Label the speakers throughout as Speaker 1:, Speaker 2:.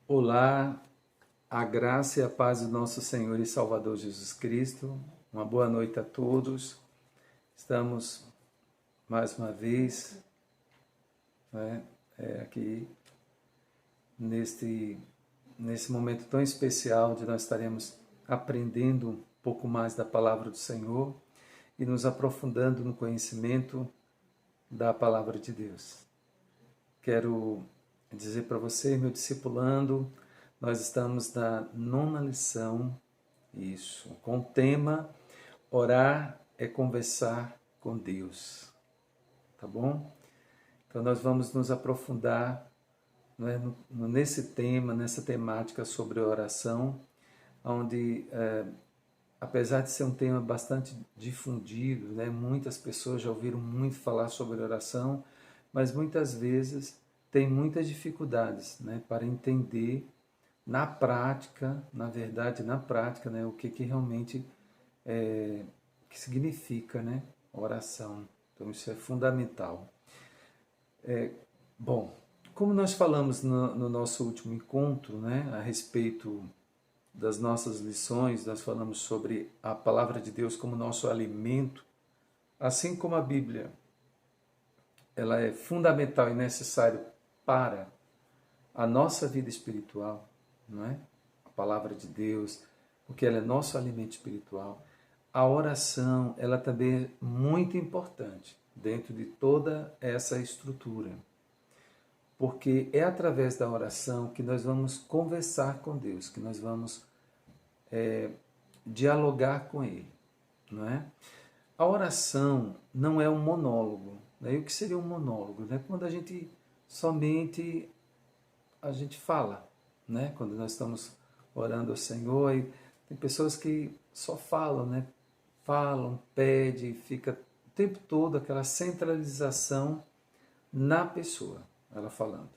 Speaker 1: Olá, a graça e a paz do nosso Senhor e Salvador Jesus Cristo. Uma boa noite a todos. Estamos mais uma vez, aqui nesse momento tão especial onde nós estaremos aprendendo um pouco mais da palavra do Senhor e nos aprofundando no conhecimento da palavra de Deus. Quero dizer para você, meu discipulando, nós estamos na 9ª lição, com o tema Orar é conversar com Deus, tá bom? Então nós vamos nos aprofundar nesse tema, nessa temática sobre oração, onde, apesar de ser um tema bastante difundido, muitas pessoas já ouviram muito falar sobre oração, mas muitas vezes tem muitas dificuldades para entender na prática, na verdade, na prática, o que realmente que significa oração. Então isso é fundamental. Bom, como nós falamos no nosso último encontro, a respeito das nossas lições, nós falamos sobre a palavra de Deus como nosso alimento, assim como a Bíblia, ela é fundamental e necessária para a nossa vida espiritual, não é? A palavra de Deus, porque ela é nosso alimento espiritual. A oração, ela também é muito importante dentro de toda essa estrutura, porque é através da oração que nós vamos conversar com Deus, que nós vamos dialogar com Ele, não é? A oração não é um monólogo. E o que seria um monólogo? Quando a gente somente fala, quando nós estamos orando ao Senhor, e tem pessoas que só falam, falam, pedem, fica o tempo todo aquela centralização na pessoa, ela falando.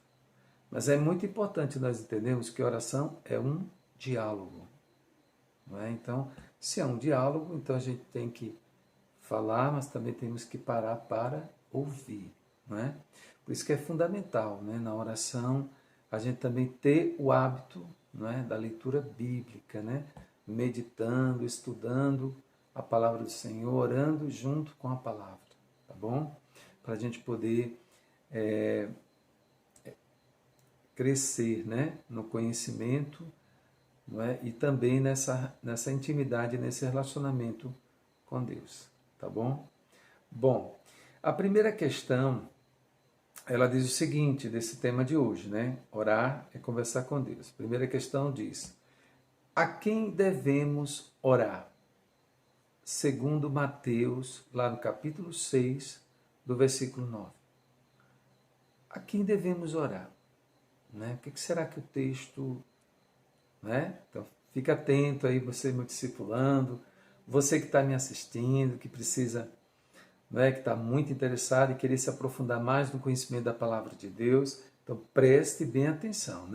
Speaker 1: Mas é muito importante nós entendermos que oração é um diálogo, não é? Então, se é um diálogo, então a gente tem que falar, mas também temos que parar para ouvir, não é? Por isso que é fundamental, na oração, a gente também ter o hábito, da leitura bíblica, meditando, estudando a palavra do Senhor, orando junto com a palavra, tá bom? Para a gente poder crescer, no conhecimento, e também nessa intimidade, nesse relacionamento com Deus, tá bom? Bom, a primeira questão, ela diz o seguinte, desse tema de hoje, Orar é conversar com Deus. A primeira questão diz, a quem devemos orar? Segundo Mateus, lá no capítulo 6, do versículo 9. A quem devemos orar? O que será que o texto... Então, fica atento aí, você me discipulando, você que está me assistindo, que precisa... que está muito interessado e querer se aprofundar mais no conhecimento da palavra de Deus, então preste bem atenção,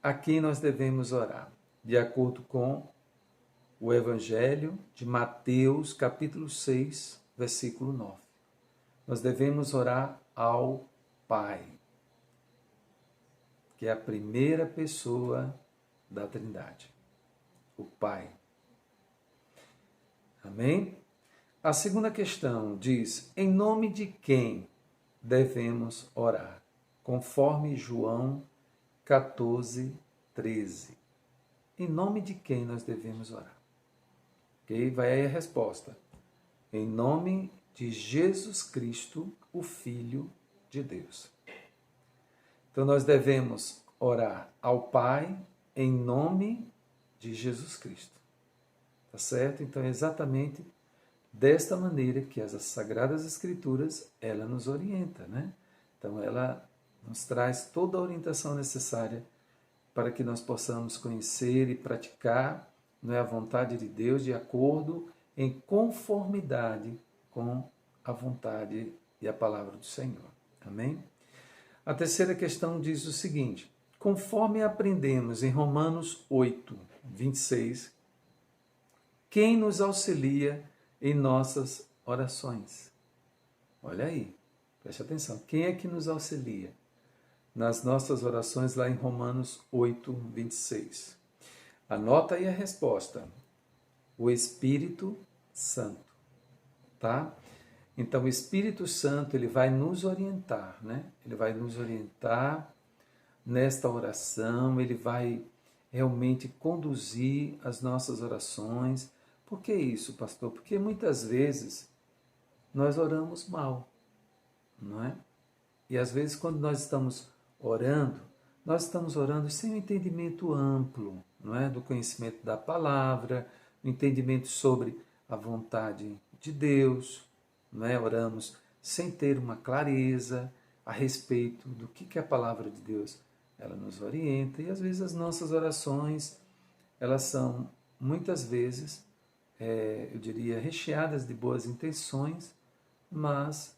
Speaker 1: A quem nós devemos orar? De acordo com o Evangelho de Mateus, capítulo 6, versículo 9. Nós devemos orar ao Pai, que é a primeira pessoa da Trindade, o Pai. Amém? A segunda questão diz, em nome de quem devemos orar? Conforme João 14, 13. Em nome de quem nós devemos orar? Ok? Vai aí a resposta. Em nome de Jesus Cristo, o Filho de Deus. Então nós devemos orar ao Pai em nome de Jesus Cristo. Tá certo? Então é exatamente desta maneira que as Sagradas Escrituras, ela nos orienta, Então ela nos traz toda a orientação necessária para que nós possamos conhecer e praticar a vontade de Deus de acordo, em conformidade com a vontade e a palavra do Senhor. Amém? A terceira questão diz o seguinte, conforme aprendemos em Romanos 8, 26, quem nos auxilia em nossas orações? Olha aí, preste atenção, quem é que nos auxilia? nas nossas orações lá em Romanos 8, 26. Anota aí a resposta. O Espírito Santo, tá? Então, o Espírito Santo, ele vai nos orientar, né? Ele vai nos orientar nesta oração, ele vai realmente conduzir as nossas orações. Por que isso, pastor? Porque muitas vezes nós oramos mal, não é? E às vezes, quando nós estamos orando sem um entendimento amplo, não é? Do conhecimento da palavra, um entendimento sobre a vontade de Deus, não é? Oramos sem ter uma clareza a respeito do que a palavra de Deus ela nos orienta, e às vezes as nossas orações, elas são muitas vezes, eu diria, recheadas de boas intenções, mas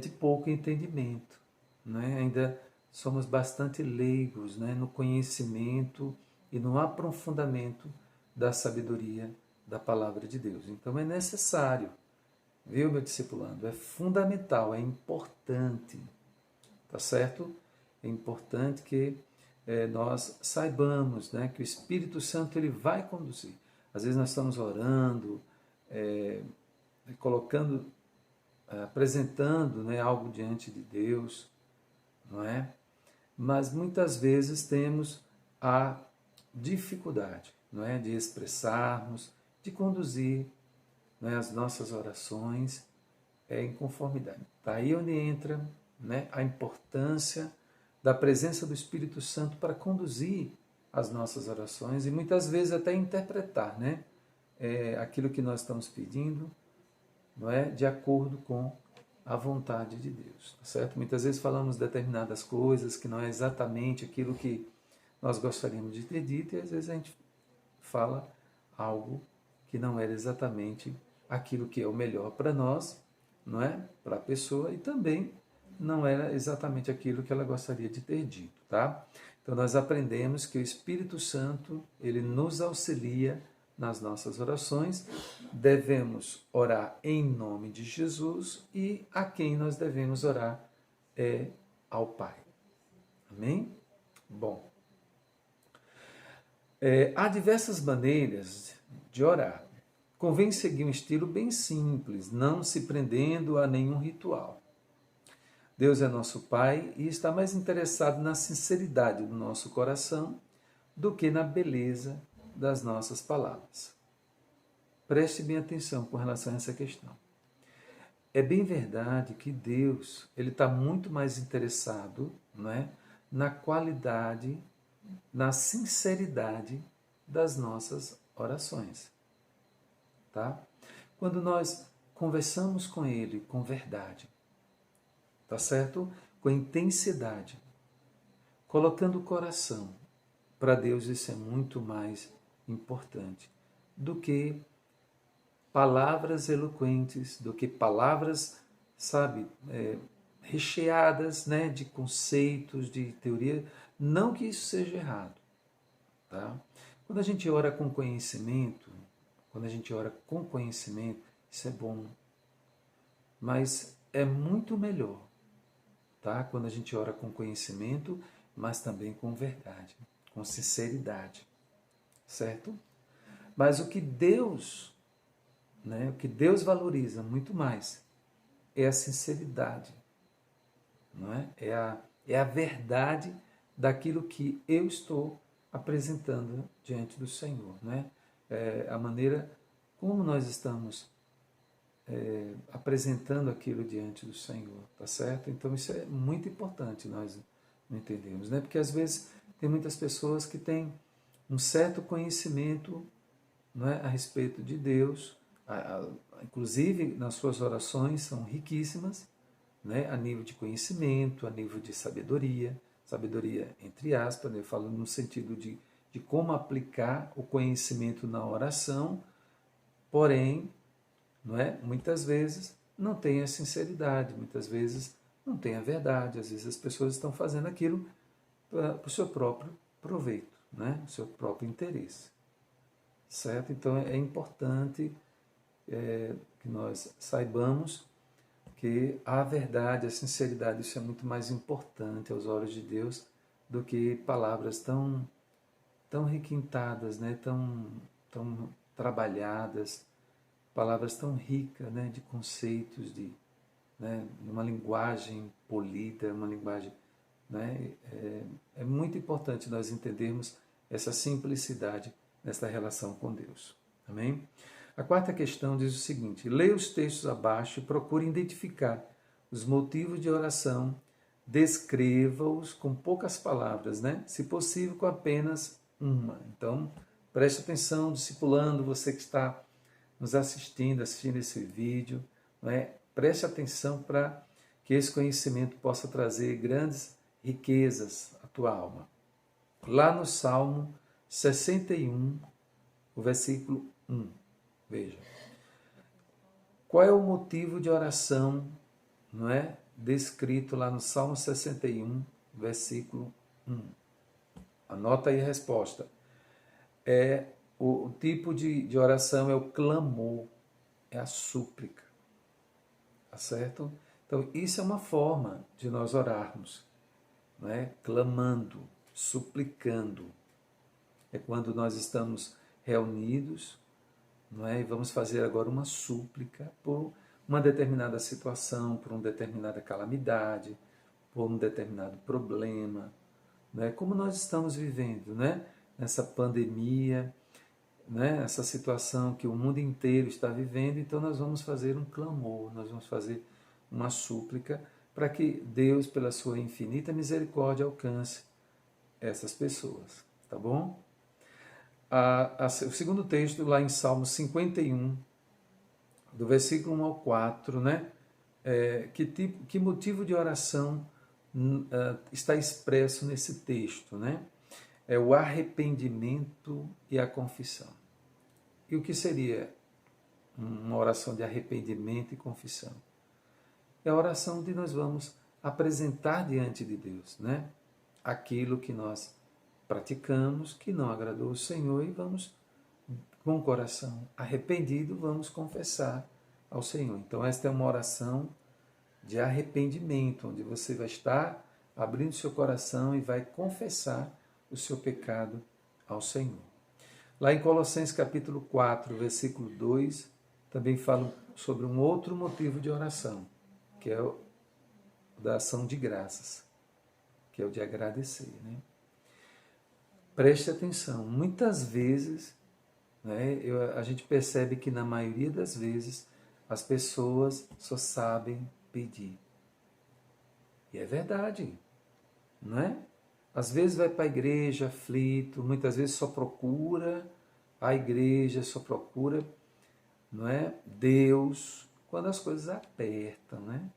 Speaker 1: de pouco entendimento, né? Ainda somos bastante leigos, né, no conhecimento e no aprofundamento da sabedoria da palavra de Deus. Então é necessário, viu, meu discipulando? É fundamental, é importante, tá certo? É importante que nós saibamos, né, que o Espírito Santo ele vai conduzir. Às vezes nós estamos orando, colocando, apresentando, né, algo diante de Deus, não é? Mas muitas vezes temos a dificuldade, não é, de expressarmos, de conduzir, né, as nossas orações em conformidade. Daí onde entra, né, a importância da presença do Espírito Santo para conduzir as nossas orações e muitas vezes até interpretar, né, aquilo que nós estamos pedindo, não é, de acordo com a vontade de Deus, tá certo? Muitas vezes falamos determinadas coisas que não é exatamente aquilo que nós gostaríamos de ter dito, e às vezes a gente fala algo que não era exatamente aquilo que é o melhor para nós, não é? Para a pessoa, e também não era exatamente aquilo que ela gostaria de ter dito, tá? Então nós aprendemos que o Espírito Santo, ele nos auxilia nas nossas orações, devemos orar em nome de Jesus e a quem nós devemos orar é ao Pai. Amém? Bom, há diversas maneiras de orar. Convém seguir um estilo bem simples, não se prendendo a nenhum ritual. Deus é nosso Pai e está mais interessado na sinceridade do nosso coração do que na beleza das nossas palavras. Preste bem atenção com relação a essa questão. É bem verdade que Deus ele está muito mais interessado, não é, na qualidade, na sinceridade das nossas orações. Tá? Quando nós conversamos com Ele com verdade, tá certo? Com intensidade, colocando o coração, para Deus isso é muito mais importante do que palavras eloquentes, do que palavras, sabe, recheadas, né, de conceitos, de teoria. Não que isso seja errado, tá? Quando a gente ora com conhecimento, isso é bom. Mas é muito melhor, tá? Quando a gente ora com conhecimento, mas também com verdade, com sinceridade, certo? Mas o que Deus valoriza muito mais é a sinceridade, não é? É a verdade daquilo que eu estou apresentando diante do Senhor, né? A maneira como nós estamos apresentando aquilo diante do Senhor, tá certo? Então isso é muito importante nós entendermos, né? Porque às vezes tem muitas pessoas que têm um certo conhecimento, não é, a respeito de Deus, inclusive nas suas orações são riquíssimas, né, a nível de conhecimento, a nível de sabedoria entre aspas, né, eu falo no sentido de como aplicar o conhecimento na oração, porém, não é, muitas vezes não tem a sinceridade, muitas vezes não tem a verdade, às vezes as pessoas estão fazendo aquilo para o seu próprio proveito, né, o seu próprio interesse. Certo? Então é importante que nós saibamos que a verdade, a sinceridade, isso é muito mais importante aos olhos de Deus do que palavras tão requintadas, né? tão trabalhadas, palavras tão ricas, né? De conceitos, né? Uma linguagem polida, uma linguagem, né? É muito importante nós entendermos essa simplicidade nesta relação com Deus. Amém? A quarta questão diz o seguinte: leia os textos abaixo e procure identificar os motivos de oração, descreva-os com poucas palavras, né? Se possível, com apenas uma. Então, preste atenção, discipulando, você que está nos assistindo esse vídeo, não é? Preste atenção para que esse conhecimento possa trazer grandes riquezas à tua alma. Lá no Salmo 61, o versículo 1, veja. Qual é o motivo de oração, não é? Descrito lá no Salmo 61, versículo 1. Anota aí a resposta. O tipo de oração é o clamor, é a súplica. Tá certo? Então, isso é uma forma de nós orarmos, não é? Clamando, suplicando. É quando nós estamos reunidos, não é? E vamos fazer agora uma súplica por uma determinada situação, por uma determinada calamidade, por um determinado problema, não é? Como nós estamos vivendo, né? Nessa pandemia, né? Essa situação que o mundo inteiro está vivendo, então nós vamos fazer um clamor, nós vamos fazer uma súplica para que Deus, pela sua infinita misericórdia, alcance essas pessoas, tá bom? O segundo texto, lá em Salmo 51, do versículo 1 ao 4, né? Que motivo de oração está expresso nesse texto, né? É o arrependimento e a confissão. E o que seria uma oração de arrependimento e confissão? É a oração onde nós vamos apresentar diante de Deus, né? Aquilo que nós praticamos, que não agradou ao Senhor, e vamos, com o coração arrependido, vamos confessar ao Senhor. Então, esta é uma oração de arrependimento, onde você vai estar abrindo seu coração e vai confessar o seu pecado ao Senhor. Lá em Colossenses capítulo 4, versículo 2, também fala sobre um outro motivo de oração, que é o da ação de graças, que é o de agradecer, né? Preste atenção, muitas vezes, né, a gente percebe que na maioria das vezes as pessoas só sabem pedir. E é verdade, não é? Às vezes vai para a igreja aflito, muitas vezes só procura a igreja, só procura, não é, Deus, quando as coisas apertam, né?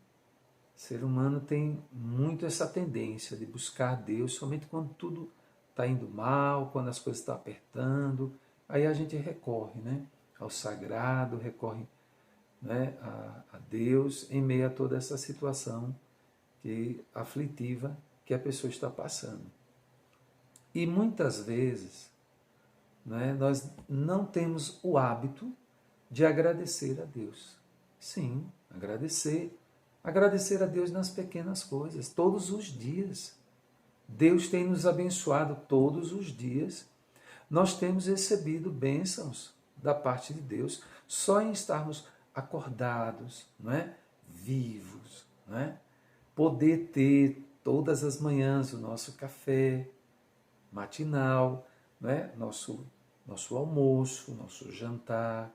Speaker 1: O ser humano tem muito essa tendência de buscar Deus somente quando tudo está indo mal, quando as coisas estão apertando. Aí a gente recorre, né, ao sagrado, recorre, né, a Deus em meio a toda essa situação aflitiva que a pessoa está passando. E muitas vezes, né, nós não temos o hábito de agradecer a Deus. Sim, agradecer. Agradecer a Deus nas pequenas coisas, todos os dias. Deus tem nos abençoado todos os dias. Nós temos recebido bênçãos da parte de Deus só em estarmos acordados, não é? Vivos, não é? Poder ter todas as manhãs o nosso café matinal, não é? Nosso almoço, nosso jantar,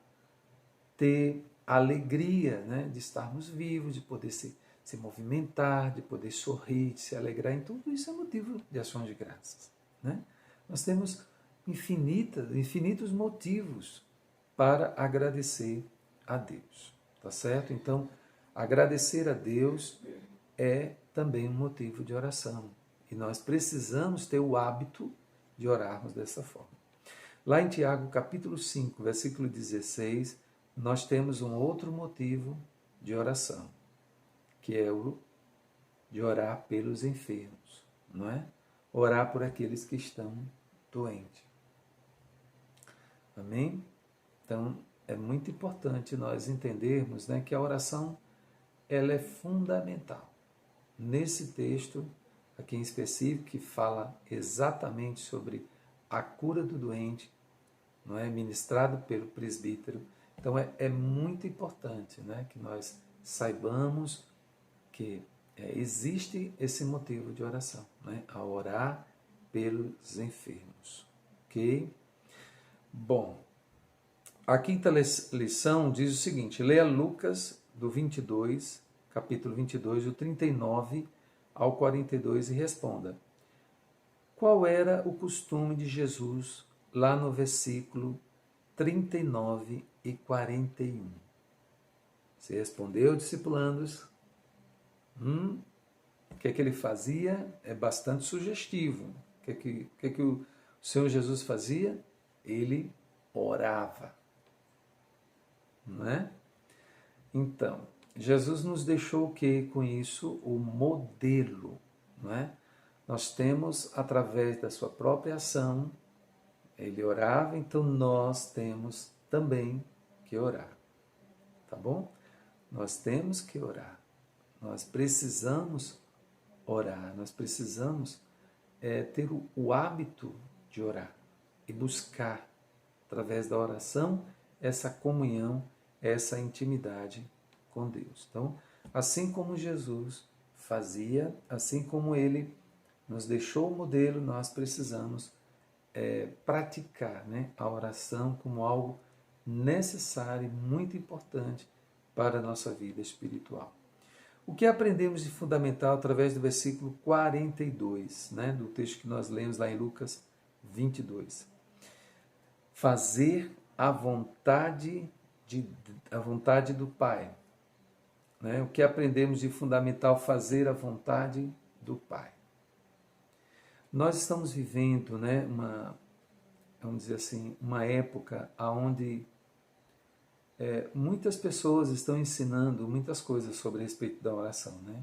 Speaker 1: ter a alegria, né, de estarmos vivos, de poder se movimentar, de poder sorrir, de se alegrar, em tudo isso é motivo de ações de graças, né? Nós temos infinitos motivos para agradecer a Deus, tá certo? Então, agradecer a Deus é também um motivo de oração, e nós precisamos ter o hábito de orarmos dessa forma. Lá em Tiago, capítulo 5, versículo 16, nós temos um outro motivo de oração, que é o de orar pelos enfermos, não é? Orar por aqueles que estão doentes. Amém? Então, é muito importante nós entendermos, né, que a oração ela é fundamental. Nesse texto, aqui em específico, que fala exatamente sobre a cura do doente, não é, ministrado pelo presbítero. Então é muito importante, né, que nós saibamos que existe esse motivo de oração, né, a orar pelos enfermos. Ok? Bom, a quinta lição diz o seguinte: leia Lucas do 22, capítulo 22, do 39 ao 42 e responda: qual era o costume de Jesus lá no versículo 39 e 41? Você respondeu, discipulandos? O que é que ele fazia? É bastante sugestivo. O que é que o Senhor Jesus fazia? Ele orava. Não é? Então, Jesus nos deixou o que com isso? O modelo. Não é? Nós temos, através da sua própria ação, ele orava, então nós temos também que orar. Tá bom? Nós temos que orar. Nós precisamos orar. Nós precisamos ter o hábito de orar e buscar, através da oração, essa comunhão, essa intimidade com Deus. Então, assim como Jesus fazia, assim como ele nos deixou o modelo, nós precisamos praticar, né, a oração como algo necessário e muito importante para a nossa vida espiritual. O que aprendemos de fundamental através do versículo 42, né, do texto que nós lemos lá em Lucas 22? Fazer a vontade do Pai. Né? O que aprendemos de fundamental? Fazer a vontade do Pai. Nós estamos vivendo, né, vamos dizer assim, uma época onde muitas pessoas estão ensinando muitas coisas sobre a respeito da oração, né?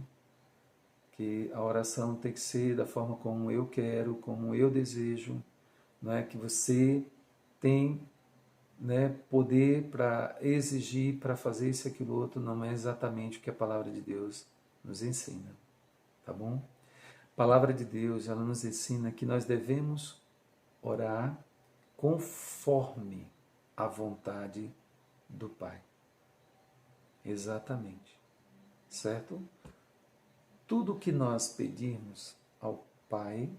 Speaker 1: Que a oração tem que ser da forma como eu quero, como eu desejo, não é? Que você tem, né, poder para exigir, para fazer isso e aquilo outro, não é exatamente o que a palavra de Deus nos ensina, tá bom? A palavra de Deus, ela nos ensina que nós devemos orar conforme a vontade do Pai. Exatamente. Certo? Tudo que nós pedirmos ao Pai,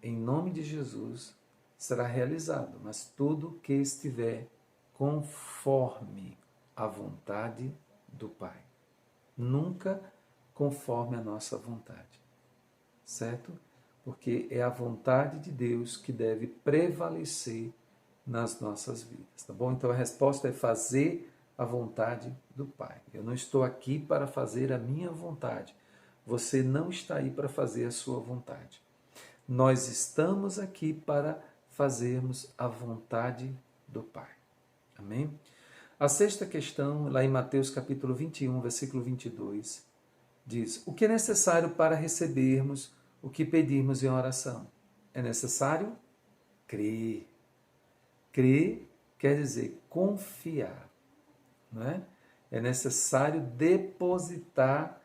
Speaker 1: em nome de Jesus, será realizado, mas tudo que estiver conforme a vontade do Pai. Nunca conforme a nossa vontade. Certo? Porque é a vontade de Deus que deve prevalecer nas nossas vidas, tá bom? Então a resposta é fazer a vontade do Pai. Eu não estou aqui para fazer a minha vontade. Você não está aí para fazer a sua vontade. Nós estamos aqui para fazermos a vontade do Pai. Amém? A sexta questão, lá em Mateus capítulo 21, versículo 22, diz: o que é necessário para recebermos o que pedirmos em oração? É necessário crer. Crer quer dizer confiar, não é? É necessário depositar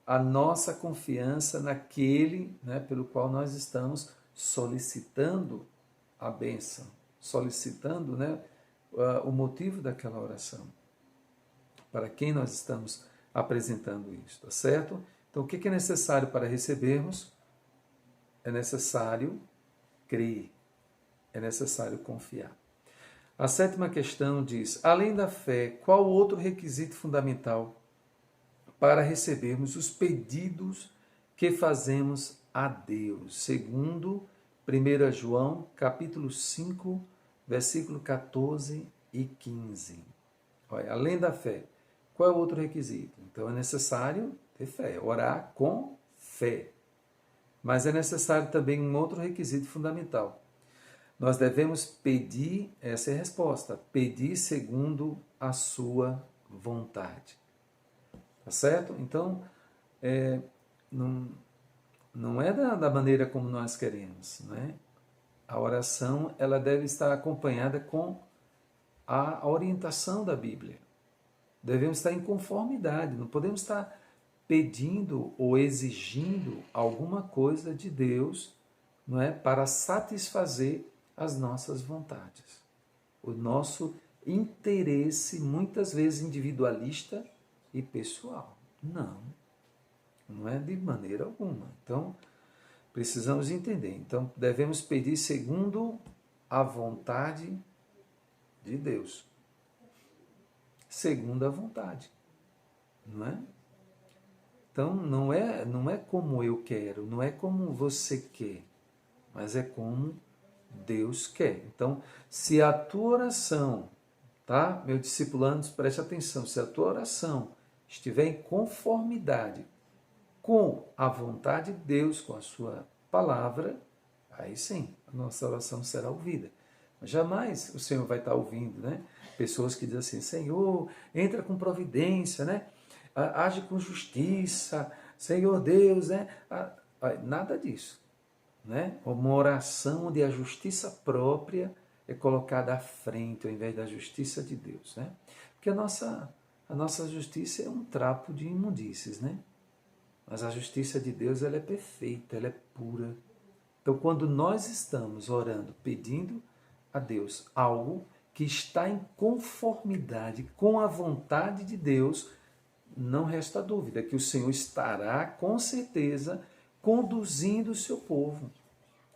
Speaker 1: a nossa confiança naquele, né, pelo qual nós estamos solicitando a bênção, solicitando, né, o motivo daquela oração. Para quem nós estamos apresentando isso, tá certo? Então, o que é necessário para recebermos? É necessário crer, é necessário confiar. A sétima questão diz: além da fé, qual outro requisito fundamental para recebermos os pedidos que fazemos a Deus? Segundo 1 João, capítulo 5, versículo 14 e 15. Olha, além da fé, qual é o outro requisito? Então é necessário ter fé, orar com fé. Mas é necessário também um outro requisito fundamental. Nós devemos pedir, essa é a resposta, pedir segundo a sua vontade. Tá certo? Então, não é da maneira como nós queremos, né? A oração, ela deve estar acompanhada com a orientação da Bíblia. Devemos estar em conformidade, não podemos estar pedindo ou exigindo alguma coisa de Deus, não é, para satisfazer as nossas vontades. O nosso interesse, muitas vezes individualista e pessoal. Não, não é de maneira alguma. Então, precisamos entender. Então, devemos pedir segundo a vontade de Deus. Segundo a vontade, não é? Então, não é como eu quero, não é como você quer, mas é como Deus quer. Então, se a tua oração, tá? Meu discipulando, preste atenção, se a tua oração estiver em conformidade com a vontade de Deus, com a sua palavra, aí sim, a nossa oração será ouvida. Mas jamais o Senhor vai estar ouvindo, né? Pessoas que dizem assim, Senhor, entra com providência, né? Age com justiça, Senhor Deus, né? Nada disso, né? Uma oração onde a justiça própria é colocada à frente, ao invés da justiça de Deus, né? Porque a nossa justiça é um trapo de imundícies, né? Mas a justiça de Deus, ela é perfeita, ela é pura. Então, quando nós estamos orando, pedindo a Deus algo que está em conformidade com a vontade de Deus, não resta dúvida que o Senhor estará, com certeza, conduzindo o seu povo,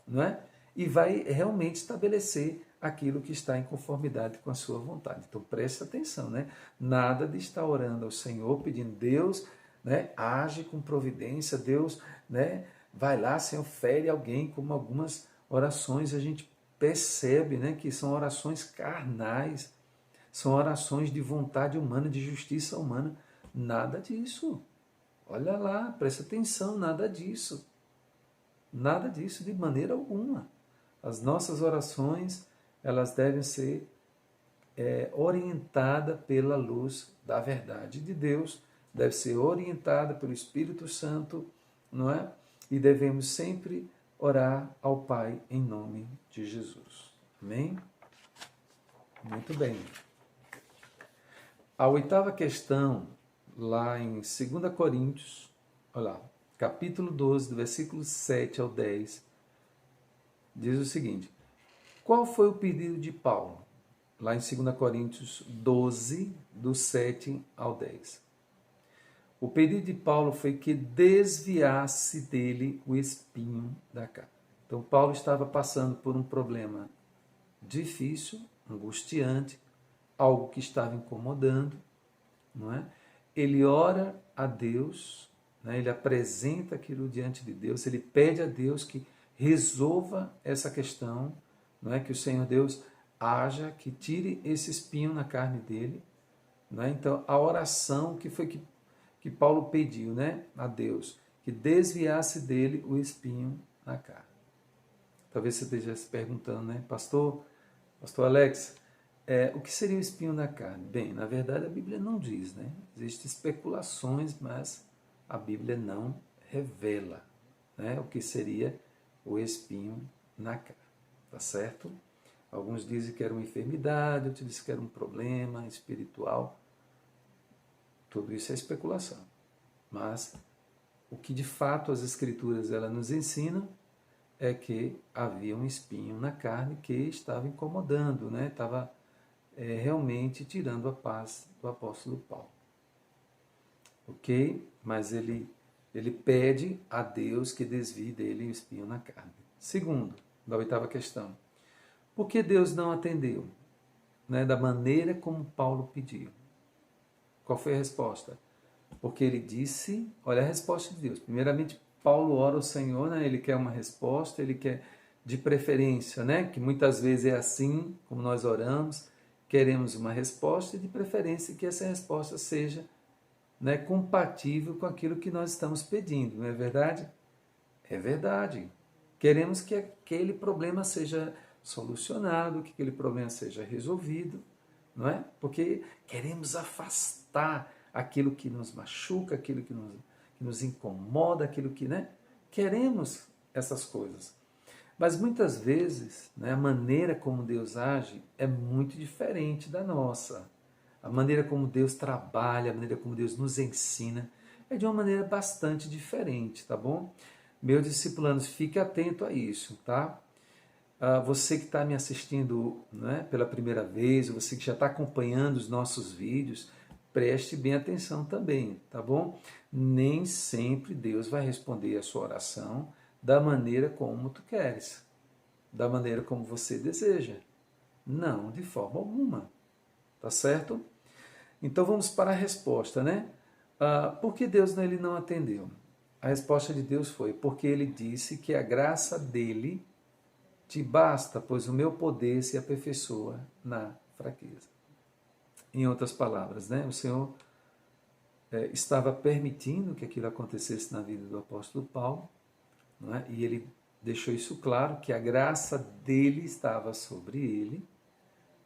Speaker 1: não é? E vai realmente estabelecer aquilo que está em conformidade com a sua vontade. Então preste atenção, né? Nada de estar orando ao Senhor, pedindo Deus, né? Age com providência, Deus, né? Vai lá, Senhor, fere alguém, como algumas orações a gente percebe, né? Que são orações carnais, são orações de vontade humana, de justiça humana. Nada disso. Olha lá, preste atenção, nada disso. Nada disso de maneira alguma. As nossas orações, elas devem ser orientadas pela luz da verdade de Deus, deve ser orientada pelo Espírito Santo, não é? E devemos sempre orar ao Pai em nome de Jesus. Amém? Muito bem. A oitava questão, lá em 2 Coríntios, olha lá, capítulo 12, do versículo 7 ao 10, diz o seguinte: qual foi o pedido de Paulo? Lá em 2 Coríntios 12, do 7 ao 10. O pedido de Paulo foi que desviasse dele o espinho da carne. Então, Paulo estava passando por um problema difícil, angustiante, algo que estava incomodando, não é? Ele ora a Deus, né? Ele apresenta aquilo diante de Deus, ele pede a Deus que resolva essa questão, não é? Que o Senhor Deus haja, que tire esse espinho na carne dele, não é? Então, a oração que foi que Paulo pediu, né, a Deus, que desviasse dele o espinho na carne. Talvez você esteja se perguntando, né, pastor Alex, o que seria o espinho na carne? Bem, na verdade a Bíblia não diz, né? Existem especulações, mas a Bíblia não revela, né, o que seria o espinho na carne, tá certo? Alguns dizem que era uma enfermidade, outros dizem que era um problema espiritual. Tudo isso é especulação. Mas o que de fato as Escrituras ela nos ensinam é que havia um espinho na carne que estava incomodando, né? Estava realmente tirando a paz do apóstolo Paulo. Ok? Mas ele pede a Deus que desvie dele o espinho na carne. Segundo, da oitava questão. Por que Deus não atendeu, né, da maneira como Paulo pediu? Qual foi a resposta? Porque ele disse, olha a resposta de Deus. Primeiramente, Paulo ora ao Senhor, né? Ele quer uma resposta, ele quer de preferência, né? Que muitas vezes é assim, como nós oramos, queremos uma resposta e de preferência que essa resposta seja, né, compatível com aquilo que nós estamos pedindo, não é verdade? É verdade. Queremos que aquele problema seja solucionado, que aquele problema seja resolvido, não é? Porque queremos afastar aquilo que nos machuca, aquilo que nos incomoda, aquilo que, né? Queremos essas coisas. Mas muitas vezes, né, a maneira como Deus age é muito diferente da nossa. A maneira como Deus trabalha, a maneira como Deus nos ensina é de uma maneira bastante diferente, tá bom? Meus discipulanos, fique atento a isso, tá? Você que está me assistindo, né, pela primeira vez, você que já está acompanhando os nossos vídeos, preste bem atenção também, tá bom? Nem sempre Deus vai responder a sua oração da maneira como tu queres, da maneira como você deseja. Não, de forma alguma, tá certo? Então vamos para a resposta, né? Por que Deus ele não atendeu? A resposta de Deus foi porque ele disse que a graça dele te basta, pois o meu poder se aperfeiçoa na fraqueza. Em outras palavras, né? O Senhor estava permitindo que aquilo acontecesse na vida do apóstolo Paulo, não é? E ele deixou isso claro, que a graça dele estava sobre ele,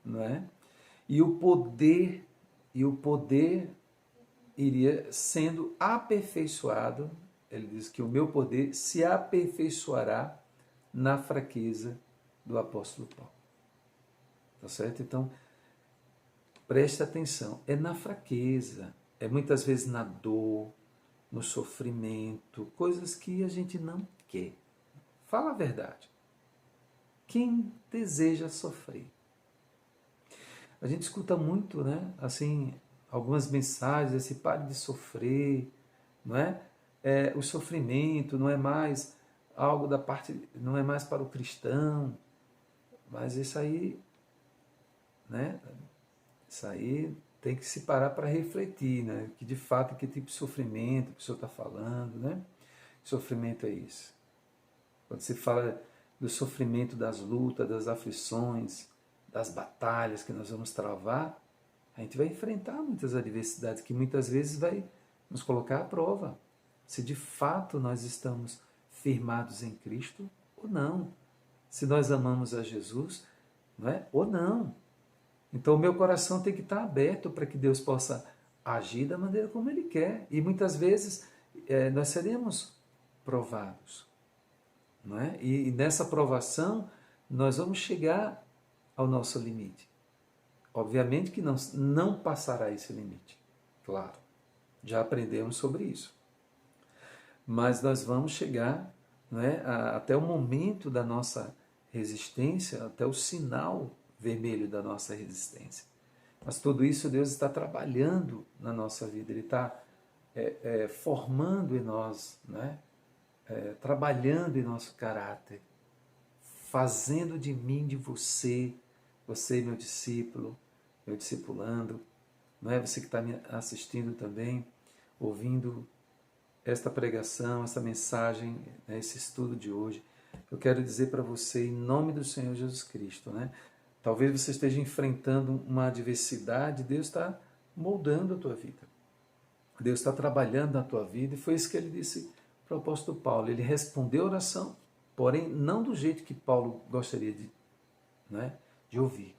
Speaker 1: não é? E o poder iria sendo aperfeiçoado. Ele diz que o meu poder se aperfeiçoará na fraqueza do apóstolo Paulo. Tá certo? Então, preste atenção. É na fraqueza, é muitas vezes na dor, no sofrimento, coisas que a gente não quer. Fala a verdade. Quem deseja sofrer? A gente escuta muito, né? Assim, algumas mensagens, assim, pare de sofrer, não é? O sofrimento não é mais algo da parte, não é mais para o cristão, mas isso aí, né? Isso aí tem que se parar para refletir, né? Que de fato que tipo de sofrimento que o senhor está falando, né? Que sofrimento é isso? Quando se fala do sofrimento das lutas, das aflições, das batalhas que nós vamos travar, a gente vai enfrentar muitas adversidades que muitas vezes vai nos colocar à prova. Se de fato nós estamos firmados em Cristo ou não. Se nós amamos a Jesus, não é? Ou não. Então o meu coração tem que estar aberto para que Deus possa agir da maneira como Ele quer. E muitas vezes nós seremos provados. Não é? E nessa provação nós vamos chegar ao nosso limite. Obviamente que não passará esse limite, claro. Já aprendemos sobre isso. Mas nós vamos chegar, não é, até o momento da nossa resistência, até o sinal vermelho da nossa resistência. Mas tudo isso Deus está trabalhando na nossa vida, Ele está formando em nós, né? Trabalhando em nosso caráter, fazendo de mim, de você, meu discípulo, meu discipulando, não é? Você que está me assistindo também, ouvindo esta pregação, essa mensagem, né, esse estudo de hoje, eu quero dizer para você, em nome do Senhor Jesus Cristo, né? Talvez você esteja enfrentando uma adversidade, Deus está moldando a tua vida. Deus está trabalhando na tua vida, e foi isso que ele disse para o apóstolo Paulo. Ele respondeu a oração, porém não do jeito que Paulo gostaria de ouvir.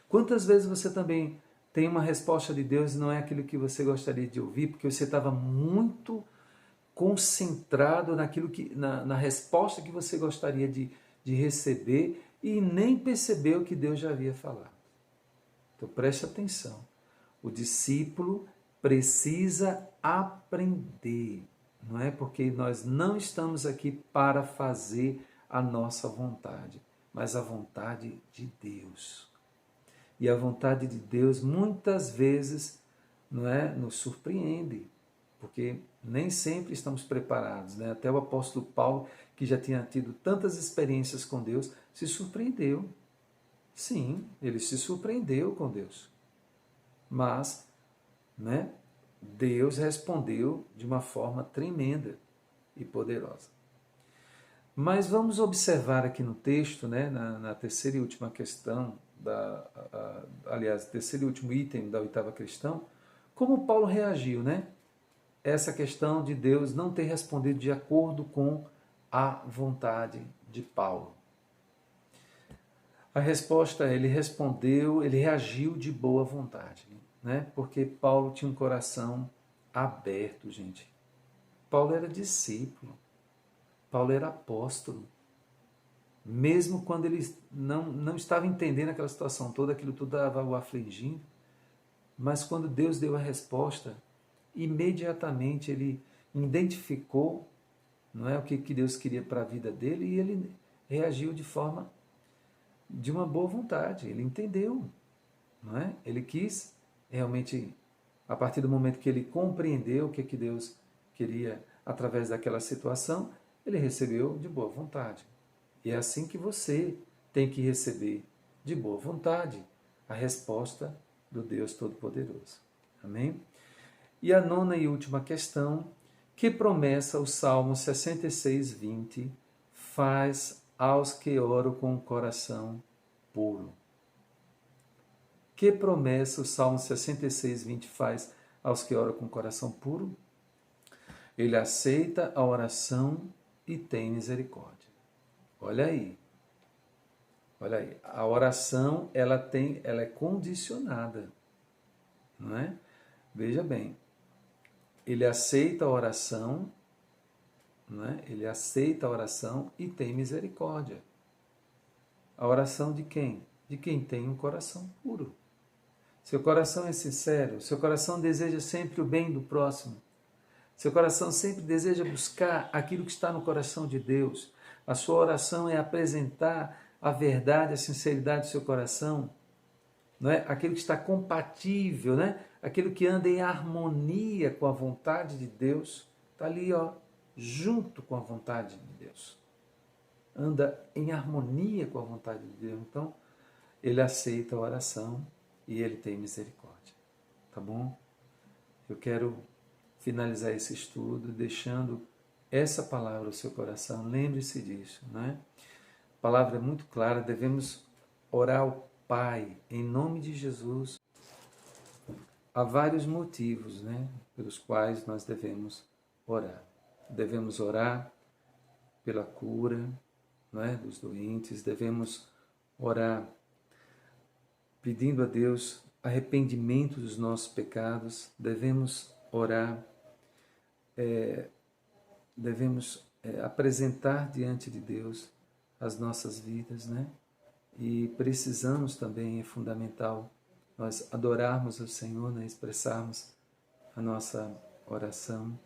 Speaker 1: Quantas vezes você também tem uma resposta de Deus e não é aquilo que você gostaria de ouvir, porque você estava muito concentrado naquilo na resposta que você gostaria de receber e nem percebeu que Deus já havia falado. Então preste atenção. O discípulo precisa aprender, não é? Porque nós não estamos aqui para fazer a nossa vontade, mas a vontade de Deus. E a vontade de Deus muitas vezes, não é, nos surpreende, porque nem sempre estamos preparados, né? Até o apóstolo Paulo, que já tinha tido tantas experiências com Deus, se surpreendeu. Sim, ele se surpreendeu com Deus. Mas, né, Deus respondeu de uma forma tremenda e poderosa. Mas vamos observar aqui no texto, né, na terceira e última questão, aliás, terceiro e último item da oitava questão, como Paulo reagiu, né? Essa questão de Deus não ter respondido de acordo com a vontade de Paulo. A resposta é, ele respondeu, ele reagiu de boa vontade, né? Porque Paulo tinha um coração aberto, gente. Paulo era discípulo, Paulo era apóstolo. Mesmo quando ele não estava entendendo aquela situação toda, aquilo tudo estava o afligindo, mas quando Deus deu a resposta, imediatamente ele identificou, não é, o que Deus queria para a vida dele, e ele reagiu de uma boa vontade. Ele entendeu, não é? Ele quis realmente, a partir do momento que ele compreendeu o que Deus queria através daquela situação, ele recebeu de boa vontade. E é assim que você tem que receber de boa vontade a resposta do Deus Todo-Poderoso. Amém? E a nona e última questão: que promessa o Salmo 66, 20 faz aos que oram com o coração puro? Que promessa o Salmo 66, 20 faz aos que oram com o coração puro? Ele aceita a oração e tem misericórdia. Olha aí. Olha aí. A oração, ela é condicionada, não é? Veja bem. Ele aceita a oração, não é? Ele aceita a oração e tem misericórdia. A oração de quem? De quem tem um coração puro. Seu coração é sincero, seu coração deseja sempre o bem do próximo. Seu coração sempre deseja buscar aquilo que está no coração de Deus. A sua oração é apresentar a verdade, a sinceridade do seu coração, não é? Aquilo que está compatível, né? Aquilo que anda em harmonia com a vontade de Deus, está ali, ó, junto com a vontade de Deus. Anda em harmonia com a vontade de Deus. Então, ele aceita a oração e ele tem misericórdia. Tá bom? Eu quero finalizar esse estudo deixando essa palavra ao seu coração. Lembre-se disso, né? A palavra é muito clara, devemos orar ao Pai em nome de Jesus. Há vários motivos, né, pelos quais nós devemos orar. Devemos orar pela cura, não é, dos doentes, devemos orar pedindo a Deus arrependimento dos nossos pecados, devemos orar, devemos apresentar diante de Deus as nossas vidas, né? E precisamos também, é fundamental, nós adorarmos o Senhor, né? Expressarmos a nossa oração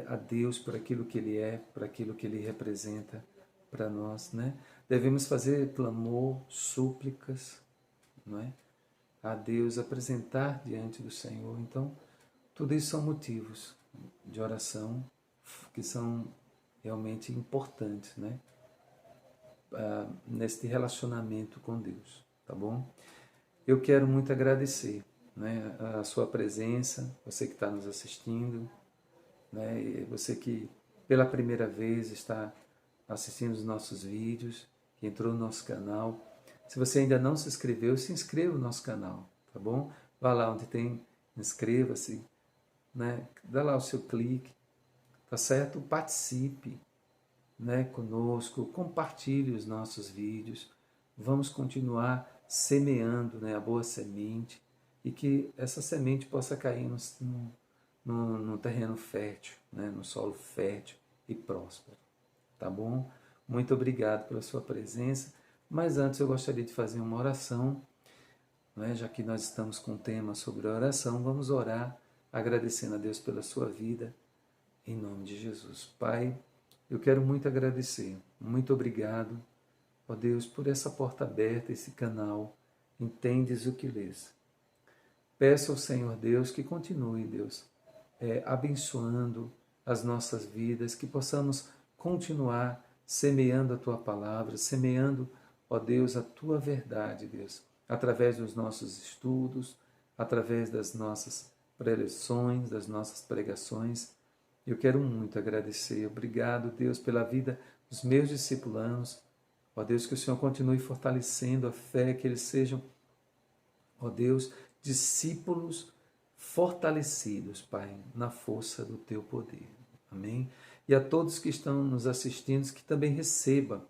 Speaker 1: a Deus por aquilo que Ele é, por aquilo que Ele representa para nós, né? Devemos fazer clamor, súplicas, não é? A Deus, apresentar diante do Senhor. Então, tudo isso são motivos de oração que são realmente importantes, né? Neste relacionamento com Deus, tá bom? Eu quero muito agradecer, né, a sua presença, você que está nos assistindo, né, e você que pela primeira vez está assistindo os nossos vídeos, que entrou no nosso canal. Se você ainda não se inscreveu, se inscreva no nosso canal, tá bom? Vá lá onde tem inscreva-se, né? Dá lá o seu clique, tá certo? Participe, né, conosco, compartilhe os nossos vídeos. Vamos continuar semeando, né, a boa semente e que essa semente possa cair no terreno fértil, né, no solo fértil e próspero. Tá bom? Muito obrigado pela sua presença. Mas antes eu gostaria de fazer uma oração, né? Já que nós estamos com o tema sobre a oração, vamos orar agradecendo a Deus pela sua vida, em nome de Jesus. Pai, eu quero muito agradecer, muito obrigado, ó Deus, por essa porta aberta, esse canal, Entendes o que lês. Peço ao Senhor Deus que continue, Deus, abençoando as nossas vidas, que possamos continuar semeando a Tua palavra, semeando, ó Deus, a Tua verdade, Deus, através dos nossos estudos, através das nossas preleções, das nossas pregações. Eu quero muito agradecer. Obrigado, Deus, pela vida dos meus discipulanos. Ó Deus, que o Senhor continue fortalecendo a fé, que eles sejam, ó Deus, discípulos fortalecidos, Pai, na força do Teu poder. Amém? E a todos que estão nos assistindo, que também receba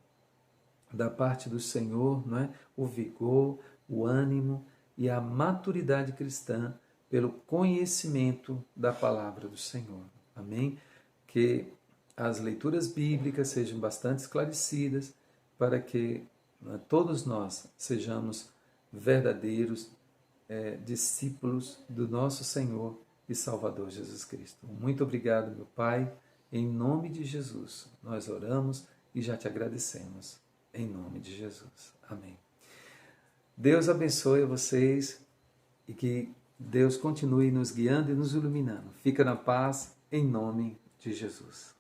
Speaker 1: da parte do Senhor, não é? O vigor, o ânimo e a maturidade cristã pelo conhecimento da palavra do Senhor. Amém? Que as leituras bíblicas sejam bastante esclarecidas para que todos nós sejamos verdadeiros discípulos do nosso Senhor e Salvador Jesus Cristo. Muito obrigado, meu Pai. Em nome de Jesus, nós oramos e já te agradecemos. Em nome de Jesus. Amém. Deus abençoe vocês e que Deus continue nos guiando e nos iluminando. Fica na paz, em nome de Jesus.